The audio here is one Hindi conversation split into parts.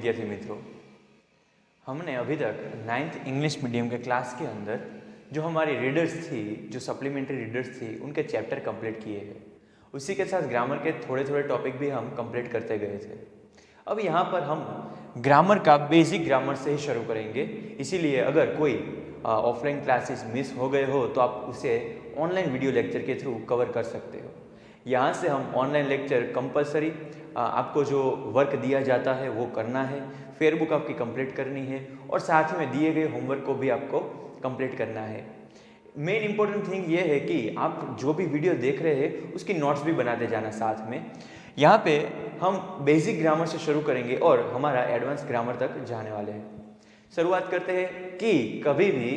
विद्यार्थी मित्रों, हमने अभी तक 9th इंग्लिश मीडियम के क्लास के अंदर जो हमारी रीडर्स थी, जो सप्लीमेंट्री रीडर्स थी, उनके चैप्टर कंप्लीट किए हैं। उसी के साथ ग्रामर के थोड़े थोड़े टॉपिक भी हम कंप्लीट करते गए थे। अब यहाँ पर हम ग्रामर का बेसिक ग्रामर से ही शुरू करेंगे। इसीलिए अगर कोई ऑफलाइन क्लासेस मिस हो गए हो तो आप उसे ऑनलाइन वीडियो लेक्चर के थ्रू कवर कर सकते हो। यहाँ से हम ऑनलाइन लेक्चर कंपलसरी आपको जो वर्क दिया जाता है वो करना है, फेयरबुक आपकी कंप्लीट करनी है और साथ ही में दिए गए होमवर्क को भी आपको कंप्लीट करना है। मेन इंपॉर्टेंट थिंग ये है कि आप जो भी वीडियो देख रहे हैं उसकी नोट्स भी बनाते जाना साथ में। यहाँ पे हम बेसिक ग्रामर से शुरू करेंगे और हमारा एडवांस ग्रामर तक जाने वाले हैं। शुरुआत करते हैं कि कभी भी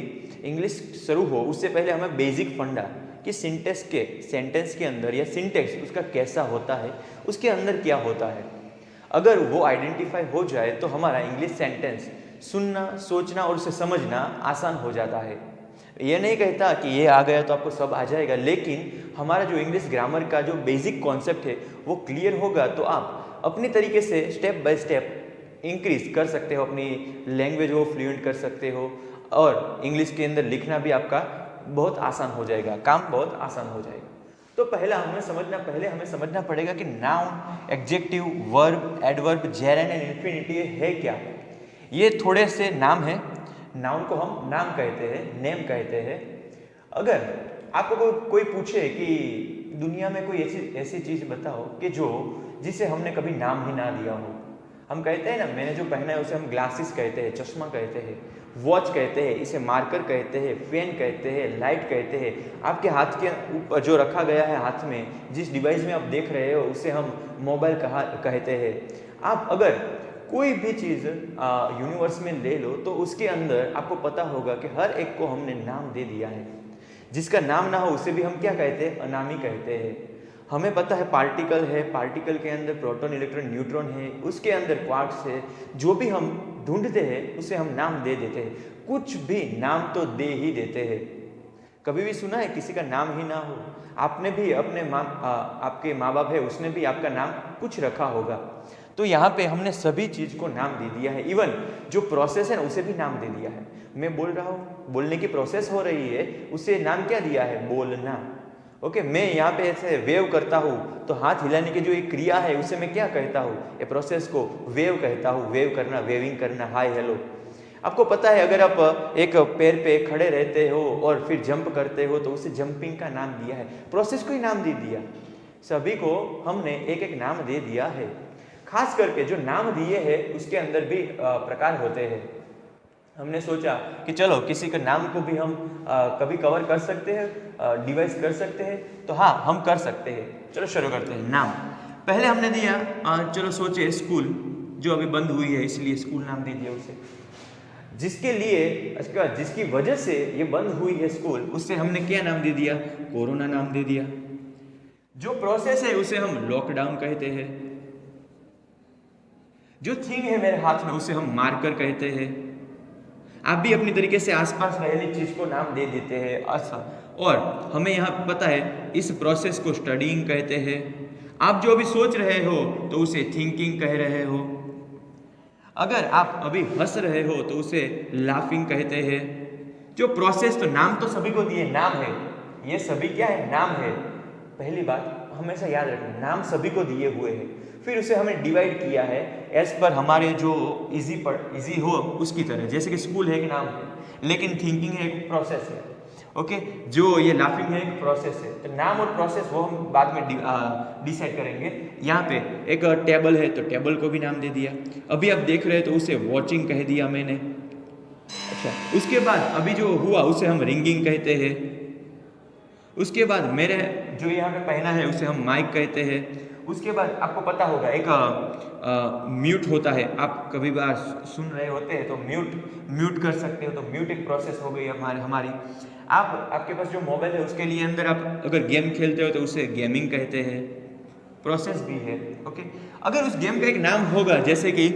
इंग्लिश शुरू हो उससे पहले हमें बेसिक फंडा कि सेंटेंस के अंदर या सिंटेक्स उसका कैसा होता है, उसके अंदर क्या होता है, अगर वो आइडेंटिफाई हो जाए तो हमारा इंग्लिश सेंटेंस सुनना, सोचना और उसे समझना आसान हो जाता है। ये नहीं कहता कि ये आ गया तो आपको सब आ जाएगा, लेकिन हमारा जो इंग्लिश ग्रामर का जो बेसिक कॉन्सेप्ट है वो क्लियर होगा तो आप अपनी तरीके से स्टेप बाय स्टेप इंक्रीज कर सकते हो, अपनी लैंग्वेज वो फ्लुएंट कर सकते हो और इंग्लिश के अंदर लिखना भी आपका बहुत आसान हो जाएगा, काम बहुत आसान हो जाएगा। तो पहले हमें समझना पड़ेगा कि noun, adjective, verb, adverb, gerund and infinity है क्या। ये थोड़े से नाम हैं। नाउन को हम नाम कहते हैं, नेम कहते हैं। अगर आपको कोई पूछे कि दुनिया में कोई ऐसी चीज़ बताओ कि जिसे हमने कभी नाम ही ना दिया हो, हम कहते हैं ना, मैंने जो पहना है उसे हम ग्लासेस कहते हैं, चश्मा कहते हैं, वॉच कहते हैं, इसे मार्कर कहते हैं, पेन कहते हैं, लाइट कहते हैं। आपके हाथ के ऊपर जो रखा गया है हाथ में, जिस डिवाइस में आप देख रहे हो उसे हम मोबाइल कहते हैं। आप अगर कोई भी चीज़ यूनिवर्स में ले लो तो उसके अंदर आपको पता होगा कि हर एक को हमने नाम दे दिया है। जिसका नाम ना हो उसे भी हम क्या कहते हैं, अनामी कहते हैं। हमें पता है पार्टिकल है, पार्टिकल के अंदर प्रोटॉन, इलेक्ट्रॉन, न्यूट्रॉन है, उसके अंदर क्वार्क्स है। जो भी हम ढूंढते हैं उसे हम नाम दे देते हैं। कुछ भी नाम तो दे ही देते हैं। कभी भी सुना है किसी का नाम ही ना हो? आपने भी आपके माँ बाप है, उसने भी आपका नाम कुछ रखा होगा। तो यहाँ पे हमने सभी चीज़ को नाम दे दिया है। इवन जो प्रोसेस है ना उसे भी नाम दे दिया है। मैं बोल रहा हूँ, बोलने की प्रोसेस हो रही है, उसे नाम क्या दिया है, बोलना। ओके, मैं यहाँ पे ऐसे वेव करता हूँ तो हाथ हिलाने की जो एक क्रिया है उसे मैं क्या कहता हूँ, ये प्रोसेस को वेव कहता हूँ। वेव करना, वेविंग करना, हाय हेलो। आपको पता है अगर आप एक पैर पे खड़े रहते हो और फिर जंप करते हो तो उसे जंपिंग का नाम दिया है, प्रोसेस को ही नाम दे दिया। सभी को हमने एक एक नाम दे दिया है। खास करके जो नाम दिए हैं उसके अंदर भी प्रकार होते हैं। हमने सोचा कि चलो किसी के नाम को भी हम कभी कवर कर सकते हैं, डिवाइस कर सकते हैं, तो हाँ हम कर सकते हैं। चलो शुरू करते हैं। नाम पहले हमने दिया, चलो सोचे स्कूल, जो अभी बंद हुई है इसलिए स्कूल नाम दे दिया उसे। जिसकी वजह से ये बंद हुई है स्कूल, उससे हमने क्या नाम दे दिया, कोरोना नाम दे दिया। जो प्रोसेस है उसे हम लॉकडाउन कहते हैं। जो थिंग है मेरे हाथ में उसे हम मार्कर कहते हैं। आप भी अपनी तरीके से आसपास रहेली चीज को नाम दे देते हैं। अच्छा, और हमें यहाँ पता है इस प्रोसेस को स्टडीइंग कहते हैं। आप जो भी सोच रहे हो तो उसे थिंकिंग कह रहे हो। अगर आप अभी हंस रहे हो तो उसे लाफिंग कहते हैं। जो प्रोसेस, तो नाम तो सभी को दिए, नाम है, ये सभी क्या है, नाम है। पहली बात हमेशा याद रखना, नाम सभी को दिए हुए हैं। फिर उसे हमने डिवाइड किया है एज पर हमारे जो इजी हो उसकी तरह। जैसे कि स्कूल है एक नाम है, लेकिन थिंकिंग है एक प्रोसेस है। ओके, जो ये लाफिंग है एक प्रोसेस है। तो नाम और प्रोसेस वो हम बाद में डिसाइड करेंगे। यहाँ पे एक टेबल है तो टेबल को भी नाम दे दिया। अभी आप देख रहे हैं तो उसे वॉचिंग कह दिया मैंने। अच्छा, उसके बाद अभी जो हुआ उसे हम रिंगिंग कहते हैं। उसके बाद मेरे जो यहाँ पे पहना है उसे हम माइक कहते हैं। उसके बाद आपको पता होगा एक म्यूट होता है। आप कभी बार सुन रहे होते हैं तो म्यूट कर सकते हो, तो म्यूट एक प्रोसेस हो गई हमारी। आपके पास जो मोबाइल है उसके लिए अंदर आप अगर गेम खेलते हो तो उसे गेमिंग कहते हैं, प्रोसेस भी है। ओके, अगर उस गेम का एक नाम होगा, जैसे कि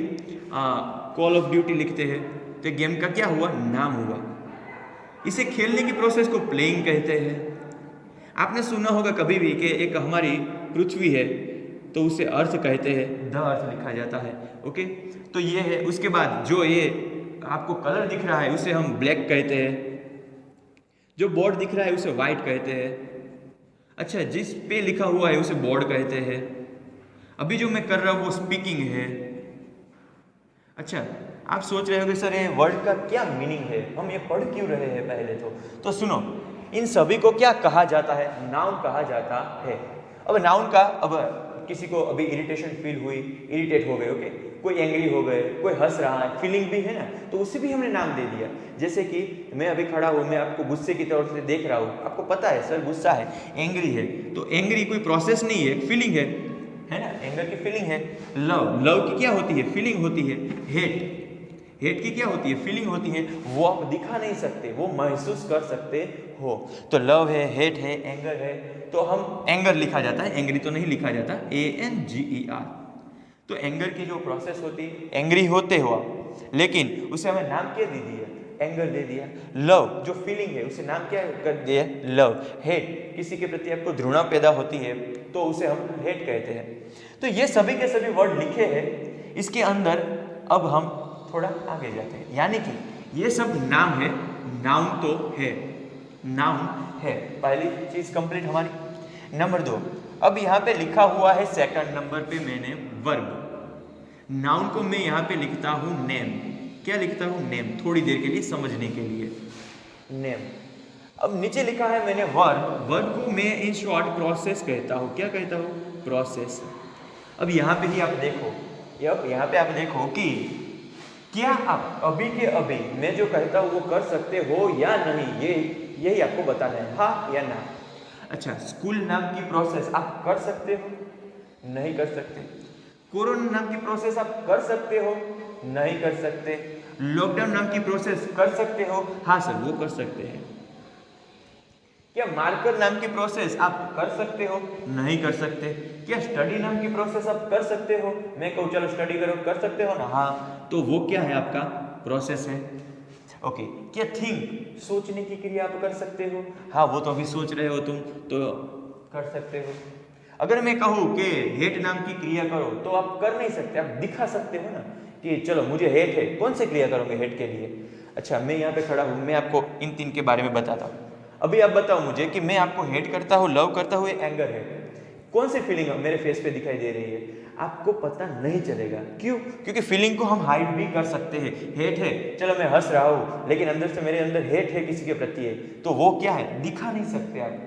कॉल ऑफ ड्यूटी लिखते हैं तो गेम का क्या हुआ, नाम हुआ। इसे खेलने की प्रोसेस को प्लेइंग कहते हैं। आपने सुना होगा कभी भी कि एक हमारी पृथ्वी है तो उसे अर्थ कहते हैं, द अर्थ लिखा जाता है। ओके, तो ये है। उसके बाद जो ये आपको कलर दिख रहा है उसे हम ब्लैक कहते हैं, जो बोर्ड दिख रहा है उसे वाइट कहते हैं। अच्छा, जिस पे लिखा हुआ है उसे बोर्ड कहते हैं। अभी जो मैं कर रहा हूँ वो स्पीकिंग है। अच्छा, आप सोच रहे हो कि सर ये वर्ड का क्या मीनिंग है, हम ये पढ़ क्यों रहे हैं पहले तो सुनो, इन सभी को क्या कहा जाता है? नाउन कहा जाता है। अब नाउन का, अब किसी को अभी इरिटेशन फील हुई, इरिटेट हो गए, ओके, कोई एंग्री हो गए, कोई हंस रहा है, फीलिंग भी है ना, तो उसे भी हमने नाम दे दिया। जैसे कि मैं अभी खड़ा हूँ, मैं आपको गुस्से की तौर से देख रहा हूँ, आपको पता है सर गुस्सा है, एंग्री है, तो एंग्री कोई प्रोसेस नहीं है, एक फीलिंग है ना, एंगर की फीलिंग है। लव की क्या होती है? फीलिंग होती है। हेट की क्या होती है? फीलिंग होती है। वो आप दिखा नहीं सकते, वो महसूस कर सकते हो। तो लव है, हेट है, एंगर है, तो हम एंगर लिखा जाता है, एंग्री तो नहीं लिखा जाता, ANGER। तो एंगर की जो प्रोसेस होती है, एंग्री होते हो आप, लेकिन उसे हमें नाम क्या दे दिया? एंगर दे दिया। लव जो फीलिंग है उसे नाम क्या कर दिया? लव। हेट, किसी के प्रति आपको घृणा पैदा होती है तो उसे हम हेट कहते हैं। तो ये सभी के सभी वर्ड लिखे हैं इसके अंदर। अब हम थोड़ा आगे जाते हैं, यानी कि ये सब नाम है, नाउन तो है, नाउन है। पहली चीज कंप्लीट हमारी। नंबर 2, अब यहाँ पे लिखा हुआ है सेकंड नंबर पे मैंने वर्ब। नाउन को मैं यहाँ पे लिखता हूँ नेम। क्या लिखता हूँ? नेम। थोड़ी देर के लिए समझने के लिए, नेम। अब नीचे लिखा है मैंने वर्ब। वर्ब को मैं इन शॉर्ट प्रोसेस कहता हूँ। क्या कहता हूँ? प्रोसेस। अब यहाँ पे ही आप देखो, अब यहाँ पे आप देखो कि क्या आप अभी के अभी मैं जो कहता हूँ वो कर सकते हो या नहीं, यही आपको बताना है, हाँ या ना। अच्छा, स्कूल नाम की प्रोसेस आप कर सकते हो? नहीं कर सकते। कोरोना नाम की प्रोसेस आप कर सकते हो? नहीं कर सकते। लॉकडाउन नाम की प्रोसेस कर सकते हो? हाँ सर, वो कर सकते हैं। क्या मार्कर नाम की प्रोसेस आप कर सकते हो? नहीं कर सकते। क्या स्टडी नाम की प्रोसेस आप कर सकते हो? मैं कहूँ चलो स्टडी करो, कर सकते हो ना? हाँ, तो वो क्या है? आपका प्रोसेस है। ओके। क्या थिंक, सोचने की क्रिया आप कर सकते हो? हाँ, वो तो अभी सोच रहे हो तुम, तो कर सकते हो। अगर मैं कहूँ कि हेट नाम की क्रिया करो तो आप कर नहीं सकते, आप दिखा सकते हो ना कि चलो मुझे हेट है, कौन से क्रिया करोगे हेट के लिए? अच्छा, मैं यहाँ पे खड़ा हूँ, मैं आपको इन 3 के बारे में बताता हूँ। अभी आप बताओ मुझे कि मैं आपको हेट करता हूँ, लव करता हूँ, एंगर है, कौन सी फीलिंग मेरे फेस पे दिखाई दे रही है? आपको पता नहीं चलेगा। क्यों? क्योंकि फीलिंग को हम हाइड भी कर सकते हैं। हेट है, चलो मैं हंस रहा हूँ, लेकिन अंदर से मेरे अंदर हेट है किसी के प्रति है, तो वो क्या है? दिखा नहीं सकते आप,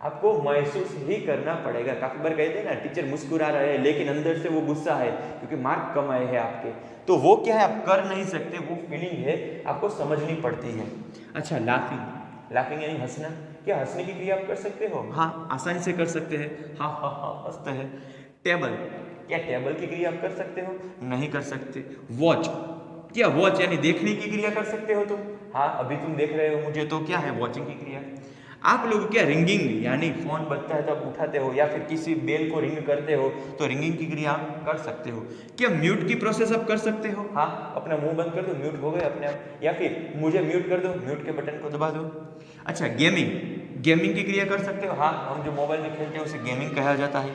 आपको महसूस ही करना पड़ेगा। काफी बार कहते हैं ना, टीचर मुस्कुरा रहे हैं लेकिन अंदर से वो गुस्सा है क्योंकि मार्क कम आए हैं आपके, तो वो क्या है? आप कर नहीं सकते, वो फीलिंग है, आपको समझनी पड़ती है। अच्छा, लाफिंग। लाफिंग यानी हंसना। क्या हंसने की क्रिया आप कर सकते हो? हाँ, आसानी से कर सकते हैं, हाँ हाँ हाँ हंसते हैं। टेबल, क्या टेबल की क्रिया आप कर सकते हो? नहीं कर सकते। वॉच, क्या वॉच यानी देखने की क्रिया कर सकते हो तुम? हाँ, अभी तुम देख रहे हो मुझे, तो क्या है? वॉचिंग की क्रिया। आप लोग क्या रिंगिंग, यानी फोन बजता है तो आप उठाते हो, या फिर किसी बेल को रिंग करते हो, तो रिंगिंग की क्रिया आप कर सकते हो। क्या म्यूट की प्रोसेस आप कर सकते हो? हाँ, अपना मुंह बंद कर दो, म्यूट हो गए अपने आप, या फिर मुझे म्यूट कर दो, म्यूट के बटन को दबा दो। अच्छा, गेमिंग, गेमिंग की क्रिया कर सकते हो? हाँ, हम जो मोबाइल में खेलते हैं उसे गेमिंग कहा जाता है।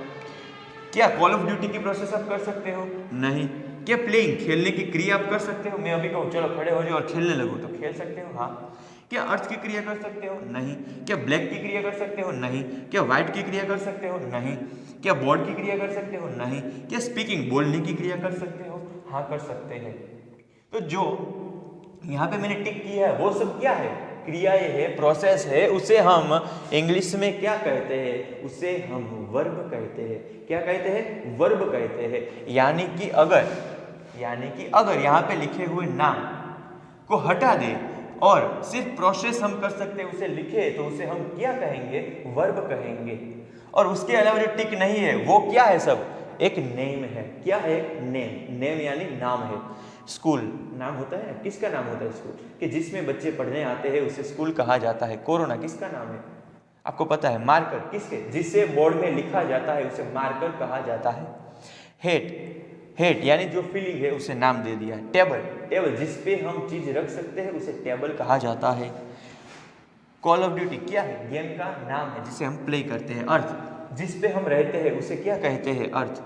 क्या कॉल ऑफ ड्यूटी की प्रोसेस आप कर सकते हो? नहीं। क्या प्लेइंग, खेलने की क्रिया आप कर सकते हो? मैं अभी कहूँ चलो खड़े हो जाओ और खेलने लगो, तो खेल सकते हो? हाँ। क्या अर्थ की क्रिया कर सकते हो? नहीं। क्या ब्लैक की क्रिया कर सकते हो? नहीं। क्या व्हाइट की क्रिया कर सकते हो? नहीं। क्या बोर्ड की क्रिया कर सकते हो? नहीं। क्या स्पीकिंग, बोलने की क्रिया कर सकते हो? हाँ, कर सकते हैं। तो जो यहाँ पे मैंने टिक किया है वो सब क्या है? क्रिया ये है, प्रोसेस है, उसे हम इंग्लिश में क्या कहते हैं? उसे हम वर्ब कहते हैं। क्या कहते हैं? वर्ब कहते हैं। यानी कि अगर यहाँ पे लिखे हुए नाम को हटा दे और सिर्फ प्रोसेस हम कर सकते हैं, उसे लिखे, तो उसे हम क्या कहेंगे? वर्ब कहेंगे। और उसके अलावा जो टिक नहीं है वो क्या है? सब एक नेम है। क्या है? नेम। नेम यानी नाम है। स्कूल नाम होता है, किसका नाम होता है स्कूल? कि जिसमें बच्चे पढ़ने आते हैं उसे स्कूल कहा जाता है। कोरोना किसका नाम है? आपको पता है। मार्कर किसके? जिसे बोर्ड में लिखा जाता है उसे मार्कर कहा जाता है। हेट यानी जो फीलिंग है उसे नाम दे दिया। टेबल जिस पे हम चीज रख सकते हैं उसे टेबल कहा जाता है। कॉल ऑफ ड्यूटी क्या है? गेम का नाम है जिसे हम प्ले करते हैं। अर्थ जिस पे हम रहते हैं उसे क्या कहते हैं? अर्थ।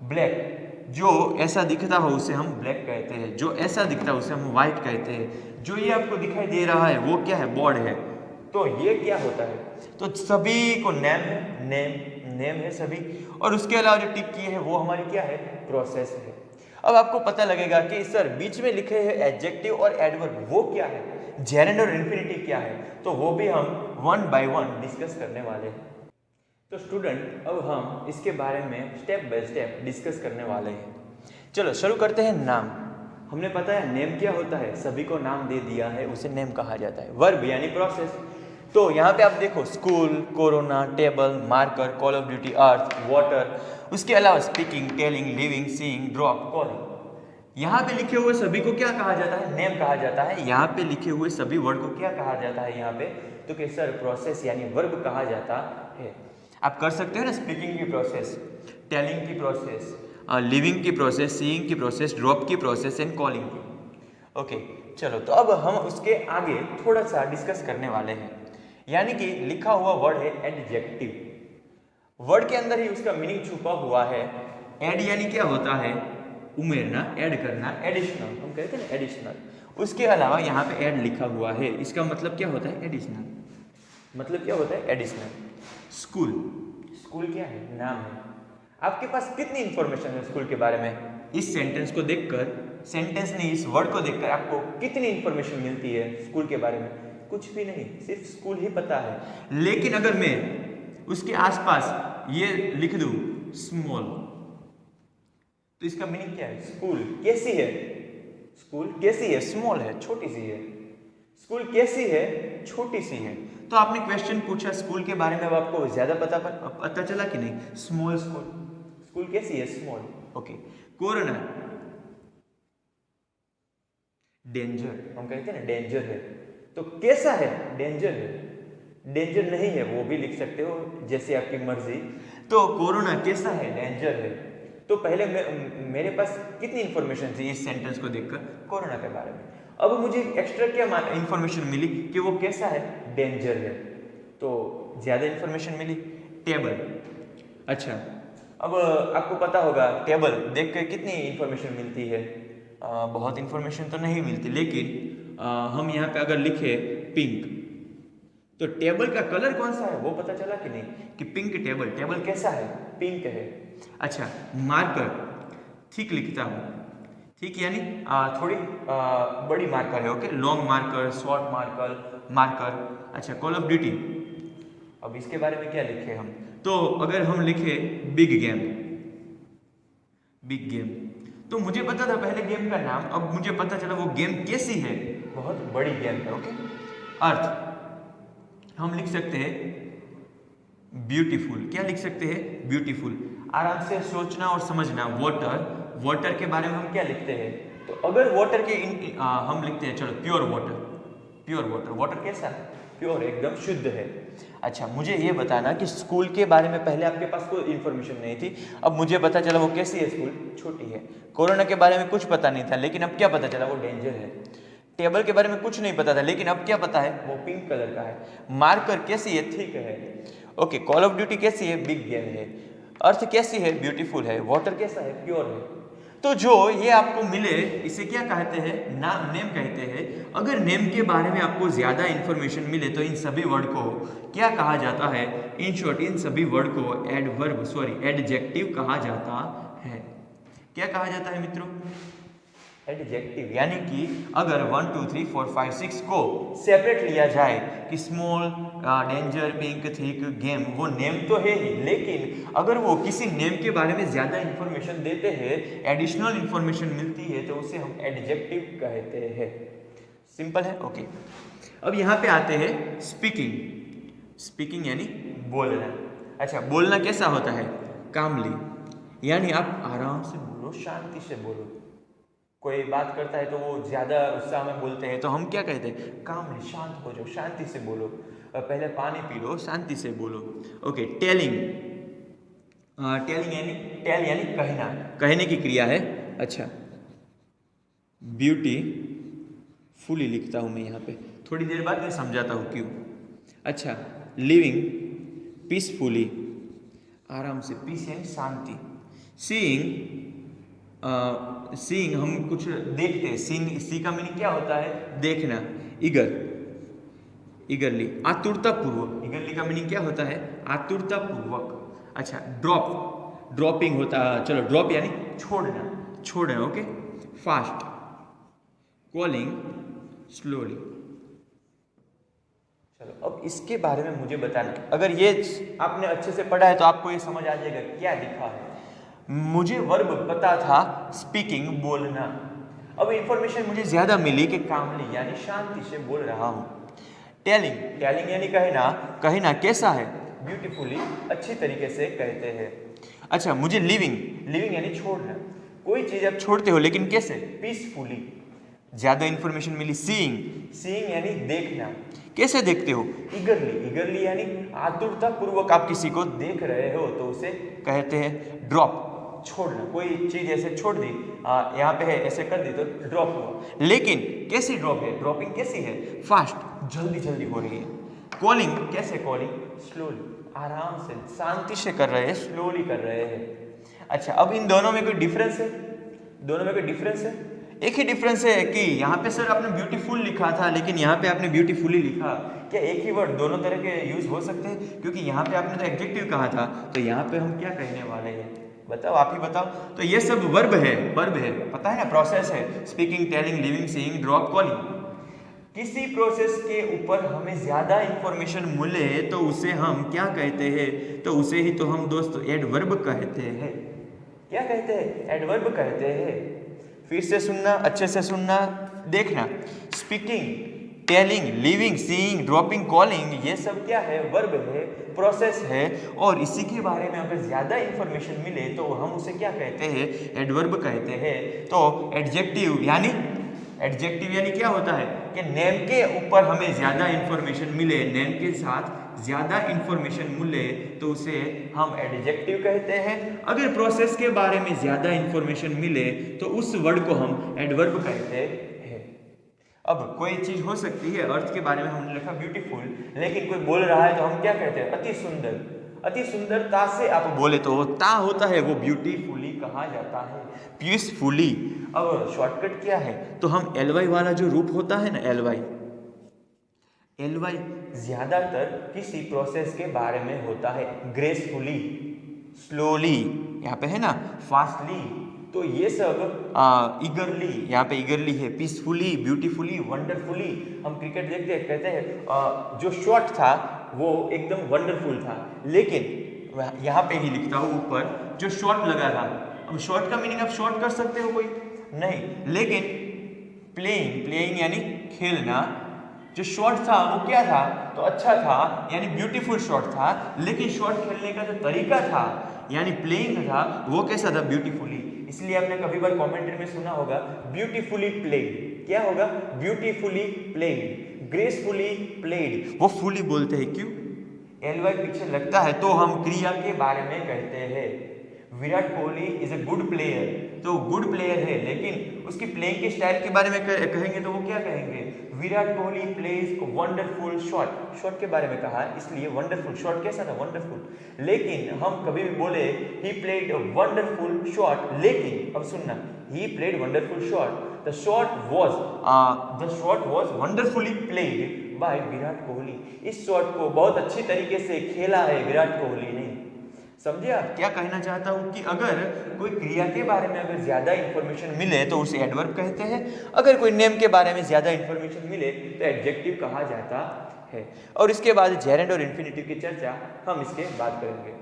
ब्लैक, जो ऐसा दिखता हो उसे हम ब्लैक कहते हैं, जो ऐसा दिखता है उसे हम व्हाइट कहते हैं, जो ये आपको दिखाई दे रहा है वो क्या है? बोर्ड है। तो ये क्या होता है? तो सभी को नेम है, नेम है सभी, और उसके अलावा जो टिक किए हैं वो हमारी क्या है? प्रोसेस है। अब आपको पता लगेगा कि सर बीच में लिखे हैं एडजेक्टिव और एडवर्ब, वो क्या है? जेरेंड और इन्फिनिटिव क्या है? तो वो भी हम वन बाय वन डिस्कस करने वाले हैं। तो स्टूडेंट, अब हम इसके बारे में स्टेप बाय स्टेप डिस्कस करने वाले हैं। चलो शुरू करते हैं। नाम, हमने पता है नेम क्या होता है, सभी को नाम दे दिया है, उसे नेम कहा जाता है। वर्ब यानी प्रोसेस, तो यहाँ पे आप देखो school, corona, table, marker, call of duty, earth, water, उसके अलावा speaking, telling, living, seeing, drop, calling. यहाँ पे लिखे हुए सभी को क्या कहा जाता है? नेम कहा जाता है। यहाँ पे लिखे हुए सभी वर्ड को क्या कहा जाता है? यहाँ पे तो कि सर प्रोसेस यानी वर्ब कहा जाता है। आप कर सकते हो ना, स्पीकिंग की प्रोसेस, टेलिंग की प्रोसेस, लिविंग की प्रोसेस, सीइंग की प्रोसेस, ड्रॉप की प्रोसेस एंड कॉलिंग की। ओके, चलो तो अब हम उसके आगे थोड़ा सा डिस्कस करने वाले हैं। यानी कि लिखा हुआ वर्ड है एडजेक्टिव। वर्ड के अंदर ही उसका मीनिंग छुपा हुआ है। एड यानी क्या होता है? उमेरना, ऐड करना, एडिशनल, हम कहते हैं ना एडिशनल। उसके अलावा यहाँ पे ऐड लिखा हुआ है, इसका मतलब क्या होता है? एडिशनल। मतलब क्या होता है? एडिशनल। स्कूल, स्कूल क्या है? नाम है। आपके पास कितनी इंफॉर्मेशन है स्कूल के बारे में? इस सेंटेंस को देखकर, सेंटेंस नहीं इस वर्ड को देखकर आपको कितनी इंफॉर्मेशन मिलती है स्कूल के बारे में? कुछ भी नहीं, सिर्फ स्कूल ही पता है। लेकिन अगर मैं उसके आसपास ये लिख दूं स्मॉल, तो इसका मीनिंग क्या है? स्कूल कैसी है? स्कूल कैसी है? स्मॉल है, छोटी सी है। स्कूल कैसी है? छोटी सी है। तो आपने क्वेश्चन पूछा स्कूल के बारे में, अब आपको ज्यादा पता चला कि नहीं? स्मॉल स्कूल, स्कूल कैसी है? स्मॉल। ओके, कोरोना, डेंजर, हम कहते हैं ना डेंजर है, तो कैसा है? डेंजर है। डेंजर नहीं है वो भी लिख सकते हो, जैसे आपकी मर्जी। तो कोरोना कैसा है? डेंजर है। तो पहले मेरे पास कितनी इंफॉर्मेशन थी इस सेंटेंस को देखकर? कोरोना के बारे में। अब मुझे एक्स्ट्रा क्या इंफॉर्मेशन मिली कि वो कैसा है? डेंजर है। तो ज्यादा इंफॉर्मेशन मिली। टेबल, अच्छा, अब आपको पता होगा टेबल देख कर कितनी इंफॉर्मेशन मिलती है? बहुत इंफॉर्मेशन तो नहीं मिलती, लेकिन हम यहाँ पे अगर लिखे पिंक, तो टेबल का कलर कौन सा है वो पता चला कि नहीं? कि पिंक टेबल। टेबल कैसा है? पिंक है। अच्छा, मार्कर, थिक लिखता हूँ, ठीक, यानी थोड़ी बड़ी मार्कर है। Okay, long marker, short marker. अच्छा, कॉल ऑफ ड्यूटी, अब इसके बारे में क्या लिखे हम? तो अगर हम लिखे बिग गेम, तो मुझे पता था पहले गेम का नाम, अब मुझे पता चला वो गेम कैसी है? बहुत बड़ी गेम है। ओके, अर्थ हम लिख सकते हैं ब्यूटीफुल। क्या लिख सकते हैं? ब्यूटीफुल। आराम से सोचना और समझना। वाटर के बारे में हम क्या लिखते हैं? तो अगर वाटर के हम लिखते हैं, चलो प्योर वाटर। वाटर कैसा है? प्योर, एकदम शुद्ध है। अच्छा, मुझे ये बताना कि स्कूल के बारे में पहले आपके पास कोई इन्फॉर्मेशन नहीं थी, अब मुझे पता चला वो कैसी है? स्कूल छोटी है। कोरोना के बारे में कुछ पता नहीं था, लेकिन अब क्या पता चला? वो डेंजर है। टेबल के बारे में कुछ नहीं पता था, लेकिन अब क्या पता है? वो पिंक कलर का है। मार्कर कैसी है? थिक है। ओके, कॉल ऑफ ड्यूटी कैसी है? बिग गेम है। अर्थ कैसी है? ब्यूटीफुल है। वाटर कैसा है? प्योर है। तो जो ये आपको मिले इसे क्या कहते हैं? नेम कहते हैं। अगर नेम के बारे में आपको ज्यादा इंफॉर्मेशन मिले तो इन सभी वर्ड को क्या कहा जाता है? इन शॉर्ट, इन सभी वर्ड को एडजेक्टिव कहा जाता है। क्या कहा जाता है मित्रों? एडजेक्टिव। यानी कि अगर 1 2 3 4 5 6 को सेपरेट लिया जाए कि small, danger, pink, thick, game, वो नेम तो है ही, लेकिन अगर वो किसी नेम के बारे में ज्यादा इंफॉर्मेशन देते हैं, एडिशनल इंफॉर्मेशन मिलती है, तो उसे हम एडजेक्टिव कहते हैं। सिंपल है। ओके, अब यहाँ पे आते हैं स्पीकिंग यानी बोलना। अच्छा, बोलना कैसा होता है? कामली, यानी आप आराम से बोलो, शांति से बोलो। कोई बात करता है तो वो ज्यादा उत्साह में बोलते हैं, तो हम क्या कहते हैं? कामली, शांत हो जाओ, शांति से बोलो, पहले पानी पी लो, शांति से बोलो। ओके, टेलिंग यानी कहने की क्रिया है। अच्छा, ब्यूटीफुली लिखता हूं मैं यहाँ पे, थोड़ी देर बाद मैं समझाता हूँ क्यों। अच्छा, लिविंग पीसफुली, आराम से, पीस यानी शांति। सीइंग, सीइंग हम कुछ देखते हैं, सी का मीनिंग क्या होता है? देखना। ईगर, ईगरली, आतुरतापूर्वक। ईगरली का मीनिंग क्या होता है? आतुरतापूर्वक। अच्छा, ड्रॉप, ड्रॉपिंग होता है, चलो ड्रॉप यानी छोड़ना, छोड़ना, ओके। Fast, calling slowly. चलो अब इसके बारे में मुझे बताना, अगर ये आपने अच्छे से पढ़ा है तो आपको ये समझ आ जाएगा क्या लिखा है। मुझे वर्ब पता था, स्पीकिंग बोलना। अब इंफॉर्मेशन मुझे ज्यादा मिली कि कामली यानी शांति से बोल रहा हूँ। टेलिंग, टेलिंग यानी कहना, कहना कैसा है? ब्यूटीफुली, अच्छी तरीके से कहते हैं। अच्छा, मुझे लिविंग, लिविंग यानी छोड़ना, कोई चीज आप छोड़ते हो लेकिन कैसे? पीसफुली, ज्यादा इंफॉर्मेशन मिली। सीइंग, सीइंग यानी देखना, कैसे देखते हो? ईगरली, ईगरली यानी आतुरता पूर्वक आप किसी को देख रहे हो तो उसे कहते हैं ड्रॉप, छोड़ना, कोई चीज ऐसे छोड़ दी, यहाँ पे है ऐसे कर दी तो ड्रॉप हुआ। लेकिन कैसी ड्रॉप है? ड्रॉपिंग कैसी है? फास्ट, जल्दी जल्दी हो रही है। कॉलिंग, कैसे कॉलिंग? स्लोली, आराम से, शांति से कर रहे हैं, स्लोली कर रहे हैं। अच्छा, अब इन दोनों में कोई डिफरेंस है? दोनों में कोई डिफरेंस है? एक ही डिफरेंस है कि यहाँ पे सर आपने ब्यूटीफुल लिखा था लेकिन यहाँ पे आपने ब्यूटीफुली लिखा। क्या एक ही वर्ड दोनों तरह के यूज हो सकते हैं? क्योंकि यहाँ पे आपने तो एडजेक्टिव कहा था, तो यहाँ पे हम क्या कहने वाले हैं? बताओ, आप ही बताओ। तो ये सब वर्ब है, वर्ब है, पता है ना, प्रोसेस है। Speaking, telling, living, seeing, drop, calling. किसी प्रोसेस के ऊपर हमें ज्यादा इंफॉर्मेशन मिले तो उसे हम क्या कहते हैं? तो उसे ही तो हम दोस्तों एडवर्ब कहते हैं। क्या कहते हैं? एडवर्ब कहते हैं। फिर से सुनना, अच्छे से सुनना, देखना। Speaking, telling, living, seeing, dropping, calling, ये सब क्या है? वर्ब है, प्रोसेस है। और इसी के बारे में अगर ज्यादा इंफॉर्मेशन मिले तो हम उसे क्या कहते हैं? एडवर्ब कहते हैं। तो एडजेक्टिव यानी, एडजेक्टिव यानी क्या होता है कि नेम के ऊपर हमें ज्यादा इंफॉर्मेशन मिले, नेम के साथ ज्यादा इंफॉर्मेशन मिले तो उसे हम एडजेक्टिव कहते हैं। अगर प्रोसेस के बारे में ज्यादा इंफॉर्मेशन मिले तो उस वर्ड को हम एडवर्ब कहते हैं। अब कोई चीज हो सकती है, अर्थ के बारे में हमने लिखा ब्यूटीफुल, लेकिन कोई बोल रहा है तो हम क्या कहते हैं? अति सुंदर। अति सुंदरता से आप बोले तो वो ता होता है, वो ब्यूटीफुली कहा जाता है, पीसफुली। अब शॉर्टकट क्या है? तो हम एलवाई वाला जो रूप होता है ना, एलवाई, एलवाई ज्यादातर किसी प्रोसेस के बारे में होता है। ग्रेसफुली, स्लोली, यहाँ पे है ना, फास्टली, तो ये सब ईगरली, यहाँ पे ईगरली है, पीसफुली, ब्यूटीफुली, वंडरफुली। हम क्रिकेट देखते हैं, कहते हैं जो शॉट था वो एकदम वंडरफुल था, लेकिन यहाँ पे ही लिखता हूँ ऊपर जो शॉट लगा था। अब शॉट का मीनिंग आप शॉट कर सकते हो कोई? नहीं, लेकिन प्लेइंग, प्लेइंग यानी खेलना, जो शॉट था वो क्या था? तो अच्छा था, यानी ब्यूटीफुल शॉट था, लेकिन शॉट खेलने का जो तरीका था यानी प्लेइंग था वो कैसा था? ब्यूटीफुली। इसलिए आपने कभी बार कमेंट्री में सुना होगा ब्यूटीफुली प्लेड। क्या होगा? Beautifully played, gracefully played. वो फुली बोलते हैं, क्यों? एलवाई पीछे लगता है तो हम क्रिया के बारे में कहते हैं। Virat Kohli is a good player, तो गुड प्लेयर है, लेकिन उसकी प्लेइंग के स्टाइल के बारे में कहेंगे तो वो क्या कहेंगे? Virat Kohli plays wonderful shot. Shot के बारे में कहा इसलिए वंडरफुल। शॉट कैसा था? वंडरफुल। लेकिन हम कभी भी बोले ही प्लेड वंडरफुल शॉट, लेकिन अब सुनना, he played wonderful shot, the shot was wonderfully played by Virat Kohli. इस शॉट को बहुत अच्छी तरीके से खेला है विराट कोहली ने। समझे आप क्या कहना चाहता हूँ? कि अगर कोई क्रिया के बारे में अगर ज्यादा इंफॉर्मेशन मिले तो उसे एडवर्ब कहते हैं, अगर कोई नेम के बारे में ज्यादा इंफॉर्मेशन मिले तो एडजेक्टिव कहा जाता है। और इसके बाद जेरेंड और इन्फिनेटिव की चर्चा हम इसके बाद करेंगे।